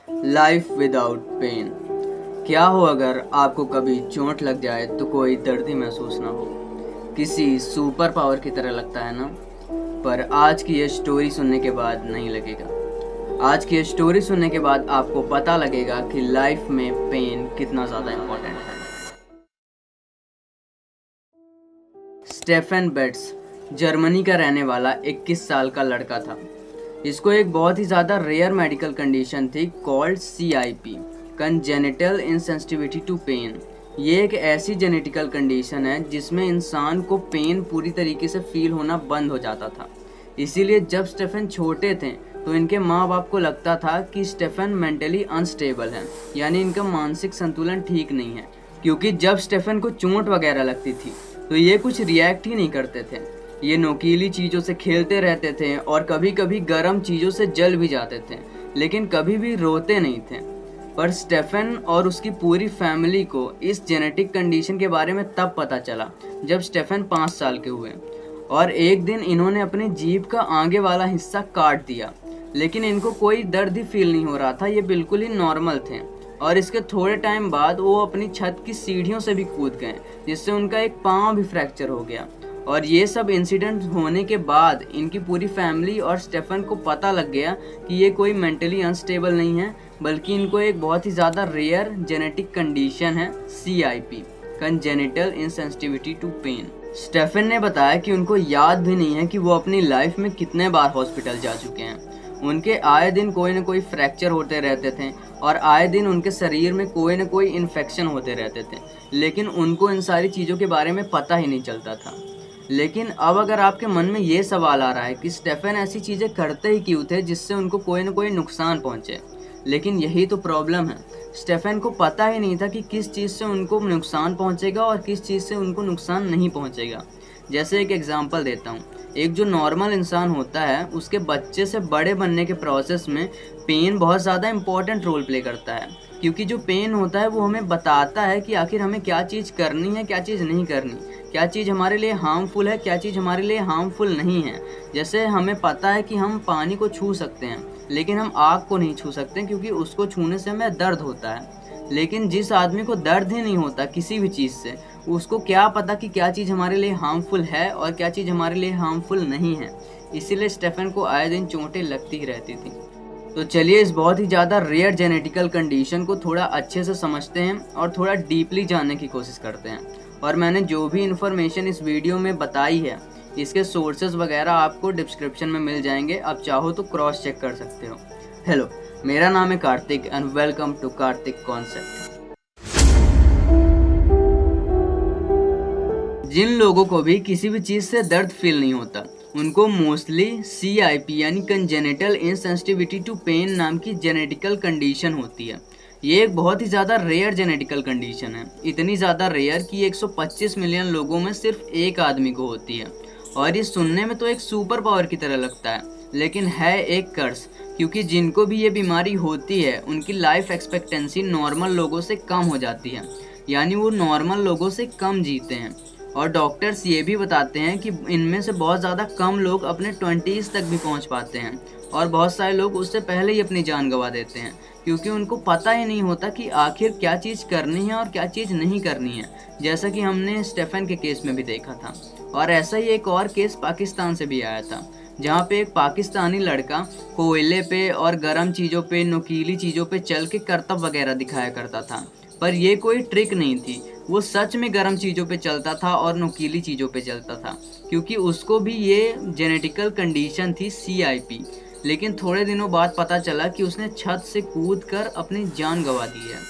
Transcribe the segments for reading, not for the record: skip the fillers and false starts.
Life without pen. क्या हो अगर आपको कभी चोट लग जाए तो कोई दर्द ही महसूस ना हो। किसी सुपर पावर की तरह लगता है ना। पर आज की ये स्टोरी सुनने के बाद नहीं लगेगा। आज की ये स्टोरी सुनने के बाद आपको पता लगेगा कि लाइफ में पेन कितना ज़्यादा इम्पोर्टेंट है। स्टेफन बेट्स जर्मनी का रहने वाला 21 साल का लड़का था। इसको एक बहुत ही ज़्यादा रेयर मेडिकल कंडीशन थी called CIP, congenital insensitivity to pain. ये एक ऐसी जेनेटिकल कंडीशन है जिसमें इंसान को पेन पूरी तरीके से फील होना बंद हो जाता था। इसीलिए जब स्टेफन छोटे थे तो इनके माँ बाप को लगता था कि स्टेफन मेंटली अनस्टेबल है, यानी इनका मानसिक संतुलन ठीक नहीं है। क्योंकि जब स्टेफन को चोट वगैरह लगती थी तो ये कुछ रिएक्ट ही नहीं करते थे। ये नोकीली चीज़ों से खेलते रहते थे और कभी कभी गर्म चीज़ों से जल भी जाते थे, लेकिन कभी भी रोते नहीं थे। पर स्टेफन और उसकी पूरी फैमिली को इस जेनेटिक कंडीशन के बारे में तब पता चला जब स्टेफन 5 साल के हुए और एक दिन इन्होंने अपनी जीभ का आगे वाला हिस्सा काट दिया। लेकिन इनको कोई दर्द ही फील नहीं हो रहा था, ये बिल्कुल ही नॉर्मल थे। और इसके थोड़े टाइम बाद वो अपनी छत की सीढ़ियों से भी कूद गए, जिससे उनका एक पाँव भी फ्रैक्चर हो गया। और ये सब इंसिडेंट होने के बाद इनकी पूरी फैमिली और स्टेफन को पता लग गया कि ये कोई मेंटली अनस्टेबल नहीं है, बल्कि इनको एक बहुत ही ज़्यादा रेयर जेनेटिक कंडीशन है CIP, congenital insensitivity to pain. Stefan ने बताया कि उनको याद भी नहीं है कि वो अपनी लाइफ में कितने बार हॉस्पिटल जा चुके हैं। उनके आए दिन कोई ना कोई फ्रैक्चर होते रहते थे और आए दिन उनके शरीर में कोई ना कोई इन्फेक्शन होते रहते थे, लेकिन उनको इन सारी चीज़ों के बारे में पता ही नहीं चलता था। लेकिन अब अगर आपके मन में ये सवाल आ रहा है कि स्टेफन ऐसी चीज़ें करते ही क्यों थे जिससे उनको कोई ना कोई नुकसान पहुँचे, लेकिन यही तो प्रॉब्लम है। स्टेफन को पता ही नहीं था कि किस चीज़ से उनको नुकसान पहुँचेगा और किस चीज़ से उनको नुकसान नहीं पहुँचेगा। जैसे एक एग्जांपल देता हूँ। एक जो नॉर्मल इंसान होता है उसके बच्चे से बड़े बनने के प्रोसेस में पेन बहुत ज़्यादा इम्पोर्टेंट रोल प्ले करता है, क्योंकि जो पेन होता है वो हमें बताता है कि आखिर हमें क्या चीज़ करनी है, क्या चीज़ नहीं करनी, क्या चीज़ हमारे लिए हार्मफुल है, क्या चीज़ हमारे लिए हार्मफुल नहीं है। जैसे हमें पता है कि हम पानी को छू सकते हैं, लेकिन हम आग को नहीं छू सकते क्योंकि उसको छूने से हमें दर्द होता है। लेकिन जिस आदमी को दर्द ही नहीं होता किसी भी चीज़ से, उसको क्या पता कि क्या चीज़ हमारे लिए हार्मफुल है और क्या चीज़ हमारे लिए हार्मफुल नहीं है। इसीलिए स्टेफन को आए दिन चोटें लगती ही रहती थी। तो चलिए इस बहुत ही ज़्यादा रेयर जेनेटिकल कंडीशन को थोड़ा अच्छे से समझते हैं और थोड़ा डीपली जानने की कोशिश करते हैं। और मैंने जो भी इन्फॉर्मेशन इस वीडियो में बताई है, इसके सोर्सेज वगैरह आपको डिस्क्रिप्शन में मिल जाएंगे, आप चाहो तो क्रॉस चेक कर सकते हो। हेलो, मेरा नाम है Kartik and welcome to Kartik concept. जिन लोगों को भी किसी भी चीज़ से दर्द फील नहीं होता, उनको मोस्टली CIP यानी कंजेनिटल इंसेंसिटिविटी टू पेन नाम की जेनेटिकल कंडीशन होती है। ये एक बहुत ही ज़्यादा रेयर जेनेटिकल कंडीशन है, इतनी ज़्यादा रेयर कि 125 मिलियन लोगों में सिर्फ एक आदमी को होती है। और ये सुनने में तो एक सुपर पावर की तरह लगता है, लेकिन है एक कर्स, क्योंकि जिनको भी ये बीमारी होती है उनकी लाइफ एक्सपेक्टेंसी नॉर्मल लोगों से कम हो जाती है, यानी वो नॉर्मल लोगों से कम जीते हैं। और डॉक्टर्स ये भी बताते हैं कि इनमें से बहुत ज़्यादा कम लोग अपने 20s तक भी पहुंच पाते हैं और बहुत सारे लोग उससे पहले ही अपनी जान गंवा देते हैं, क्योंकि उनको पता ही नहीं होता कि आखिर क्या चीज़ करनी है और क्या चीज़ नहीं करनी है, जैसा कि हमने स्टेफन के केस में भी देखा था। और ऐसा ही एक और केस पाकिस्तान से भी आया था, जहाँ पे एक पाकिस्तानी लड़का कोयले पे और गर्म चीज़ों पे, नुकीली चीज़ों पे चल के करतब वगैरह दिखाया करता था। पर ये कोई ट्रिक नहीं थी, वो सच में गर्म चीज़ों पे चलता था और नुकीली चीज़ों पे चलता था, क्योंकि उसको भी ये जेनेटिकल कंडीशन थी CIP। लेकिन थोड़े दिनों बाद पता चला कि उसने छत से कूद कर अपनी जान गंवा दी है।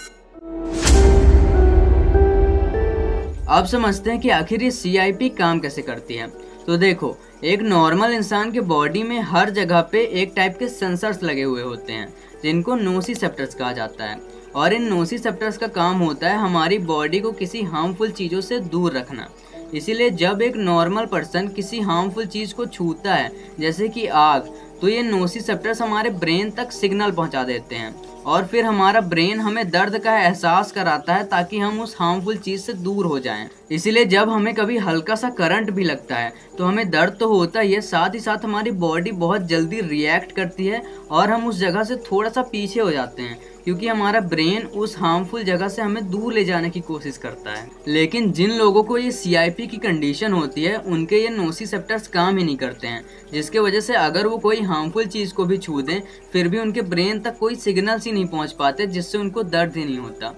अब समझते हैं कि आखिर ये CIP काम कैसे करती है। तो देखो, एक नॉर्मल इंसान के बॉडी में हर जगह पे एक टाइप के सेंसर्स लगे हुए होते हैं, जिनको नोसिसेप्टर्स कहा जाता है। और इन नोसिसेप्टर्स का काम होता है हमारी बॉडी को किसी हार्मफुल चीज़ों से दूर रखना। इसीलिए जब एक नॉर्मल पर्सन किसी हार्मफुल चीज़ को छूता है, जैसे कि आग, तो ये नोसिसेप्टर्स हमारे ब्रेन तक सिग्नल पहुंचा देते हैं और फिर हमारा ब्रेन हमें दर्द का एहसास कराता है ताकि हम उस हार्मफुल चीज़ से दूर हो जाएं। इसीलिए जब हमें कभी हल्का सा करंट भी लगता है तो हमें दर्द तो होता ही है, साथ ही साथ हमारी बॉडी बहुत जल्दी रिएक्ट करती है और हम उस जगह से थोड़ा सा पीछे हो जाते हैं, क्योंकि हमारा ब्रेन उस हार्मफुल जगह से हमें दूर ले जाने की कोशिश करता है। लेकिन जिन लोगों को ये CIP की कंडीशन होती है उनके ये नोसिसेप्टर्स काम ही नहीं करते हैं, जिसके वजह से अगर वो कोई हार्मफुल चीज़ को भी छू दें फिर भी उनके ब्रेन तक कोई सिग्नल्स ही नहीं पहुंच पाते, जिससे उनको दर्द ही नहीं होता।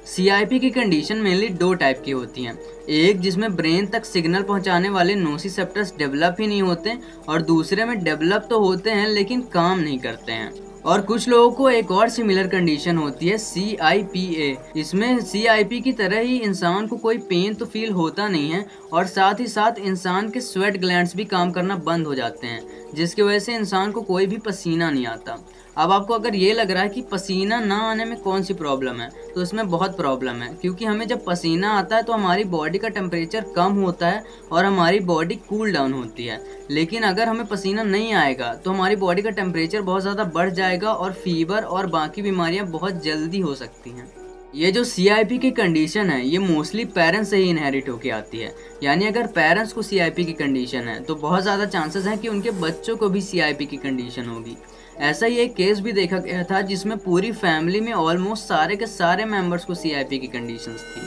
CIP की कंडीशन मेनली 2 टाइप की होती हैं, एक जिसमें ब्रेन तक सिग्नल पहुंचाने वाले नोसिसेप्टर्स डेवलप ही नहीं होते और दूसरे में डेवलप तो होते हैं लेकिन काम नहीं करते हैं। और कुछ लोगों को एक और सिमिलर कंडीशन होती है CIPA। इसमें CIP की तरह ही इंसान को कोई पेन तो फील होता नहीं है और साथ ही साथ इंसान के स्वेट ग्लैंड्स भी काम करना बंद हो जाते हैं, जिसकी वजह से इंसान को कोई भी पसीना नहीं आता। अब आपको अगर ये लग रहा है कि पसीना ना आने में कौन सी प्रॉब्लम है, तो इसमें बहुत प्रॉब्लम है, क्योंकि हमें जब पसीना आता है तो हमारी बॉडी का टेम्परेचर कम होता है और हमारी बॉडी कूल डाउन होती है। लेकिन अगर हमें पसीना नहीं आएगा तो हमारी बॉडी का टेम्परेचर बहुत ज़्यादा बढ़ जाएगा और फीवर और बाकी बीमारियां बहुत जल्दी हो सकती हैं। ये जो CIP की कंडीशन है ये मोस्टली पेरेंट्स से ही इनहेरिट होके आती है, यानी अगर पेरेंट्स को CIP की कंडीशन है तो बहुत ज़्यादा चांसेस हैं कि उनके बच्चों को भी CIP की कंडीशन होगी। ऐसा ही एक केस भी देखा गया था जिसमें पूरी फैमिली में ऑलमोस्ट सारे के सारे मेंबर्स को CIP की कंडीशंस थी।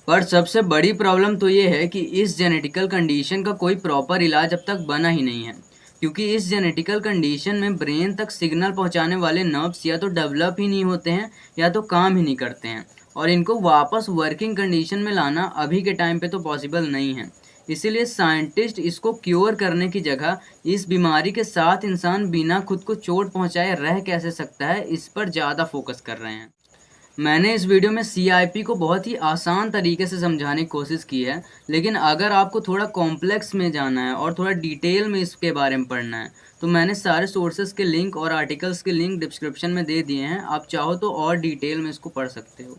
पर सबसे बड़ी प्रॉब्लम तो ये है कि इस जेनेटिकल कंडीशन का कोई प्रॉपर इलाज अब तक बना ही नहीं है, क्योंकि इस जेनेटिकल कंडीशन में ब्रेन तक सिग्नल पहुंचाने वाले नर्व्स या तो डेवलप ही नहीं होते हैं या तो काम ही नहीं करते हैं, और इनको वापस वर्किंग कंडीशन में लाना अभी के टाइम पे तो पॉसिबल नहीं है। इसीलिए साइंटिस्ट इसको क्योर करने की जगह इस बीमारी के साथ इंसान बिना खुद को चोट पहुंचाए रह कैसे सकता है, इस पर ज़्यादा फोकस कर रहे हैं। मैंने इस वीडियो में CIP को बहुत ही आसान तरीके से समझाने की कोशिश की है, लेकिन अगर आपको थोड़ा कॉम्प्लेक्स में जाना है और थोड़ा डिटेल में इसके बारे में पढ़ना है तो मैंने सारे सोर्सेज के लिंक और आर्टिकल्स के लिंक डिस्क्रिप्शन में दे दिए हैं, आप चाहो तो और डिटेल में इसको पढ़ सकते हो।